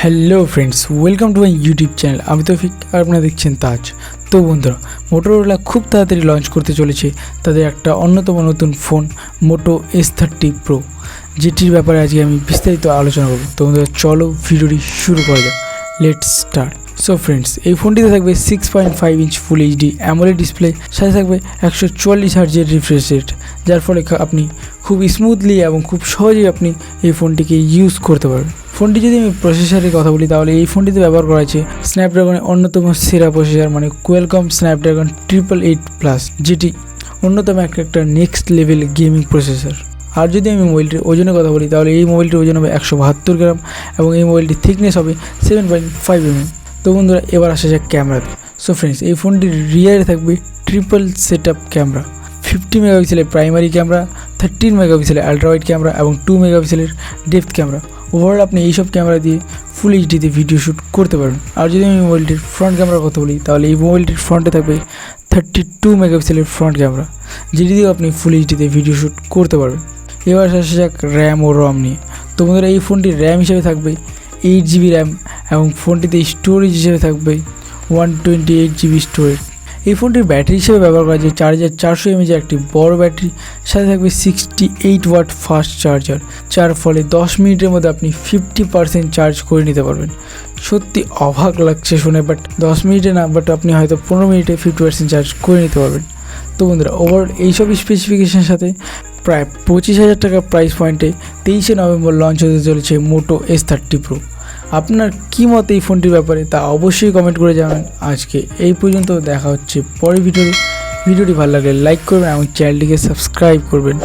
Hello friends, welcome to my YouTube channel. আমি তৌফিক আর আপনারা দেখছেন তাজ। তো বন্ধুরা, মোটোরোলা খুব তাড়াতাড়ি লঞ্চ করতে চলেছে তাদের একটা অন্যতম নতুন ফোন মোটো S30 প্রো, যেটির ব্যাপারে আজকে আমি বিস্তারিত আলোচনা করব। তো বন্ধুরা, চলো ভিডিওটি শুরু করা যাক। Let's start. সো ফ্রেন্ডস, এই ফোনটিতে থাকবে 6.5 inch full HD AMOLED display, সাথে থাকবে 144 হার্জের রিফ্রেশ রেট, যার ফলে আপনি খুব স্মুথলি এবং খুব সহজেই আপনি এই ফোনটিকে ইউজ করতে পারবেন। ফোনটি যদি আমি প্রসেসরের কথা বলি, তাহলে এই ফোনটিতে ব্যবহার করা হয়েছে স্ন্যাপড্রাগনের অন্যতম সেরা প্রসেসর মানে কোয়ালকম স্ন্যাপড্রাগন 888+, যেটি অন্যতম একটা নেক্সট লেভেল গেমিং প্রসেসর। আর যদি আমি মোবাইলটির ওজনের কথা বলি, তাহলে এই মোবাইলটির ওজন হবে 172 গ্রাম এবং এই মোবাইলটির থিকনেস হবে 7.5 mm। তো বন্ধুরা, এবার আসা যাক ক্যামেরাতে। সো ফ্রেন্ডস, এই ফোনটির রিয়ারে থাকবে ট্রিপল সেটআপ ক্যামেরা, 50 মেগাপিক্সেলের প্রাইমারি ক্যামেরা, 13 মেগাপিক্সেলের আলট্রা ওয়াইড ক্যামেরা এবং 2 মেগাপিক্সেলের ডেপথ ক্যামেরা। ওভারঅল আপনি এইসব ক্যামেরা দিয়ে ফুল এইচডিতে ভিডিও শ্যুট করতে পারবেন। আর যদি আমি মোবাইলটির ফ্রন্ট ক্যামেরার কথা বলি, তাহলে এই মোবাইলটির ফ্রন্টে থাকবে 32 মেগাপিক্সেলের ফ্রন্ট ক্যামেরা, যেটি দিয়েও আপনি ফুল এইচডিতে ভিডিও শ্যুট করতে পারবেন। এবার আসা যাক র্যাম ও রম নিয়ে। তো বন্ধুরা, এই ফোনটির র্যাম হিসেবে থাকবে 8 জিবি র্যাম এবং ফোনটিতে স্টোরেজ হিসেবে থাকবে 128 জিবি স্টোরেজ। এই ফোনটির ব্যাটারি হিসেবে ব্যবহার করা যায় 4400 mAh একটি বড় ব্যাটারি, সাথে থাকবে 68 ওয়াট ফাস্ট চার্জার, যার ফলে 10 মিনিটের মধ্যে আপনি 50% চার্জ করে নিতে পারবেন। সত্যি অবাক লাগছে শুনে, বাট 10 মিনিটে না, বাট আপনি হয়তো 15 মিনিটে 50% চার্জ করে নিতে পারবেন। তো বন্ধুরা, ওভারঅল এইসব স্পেসিফিকেশনের সাথে প্রায় 25,000 টাকা প্রাইস পয়েন্টে 23শে নভেম্বর লঞ্চ হতে চলেছে মোটো S30 প্রো। আপনার কী মত এই ফোনটির ব্যাপারে তা অবশ্যই কমেন্ট করে জানান। আজকে এই পর্যন্ত, দেখা হচ্ছে পরের ভিডিওটি ভালো লাগলে লাইক করবেন এবং চ্যানেলটিকে সাবস্ক্রাইব করবেন।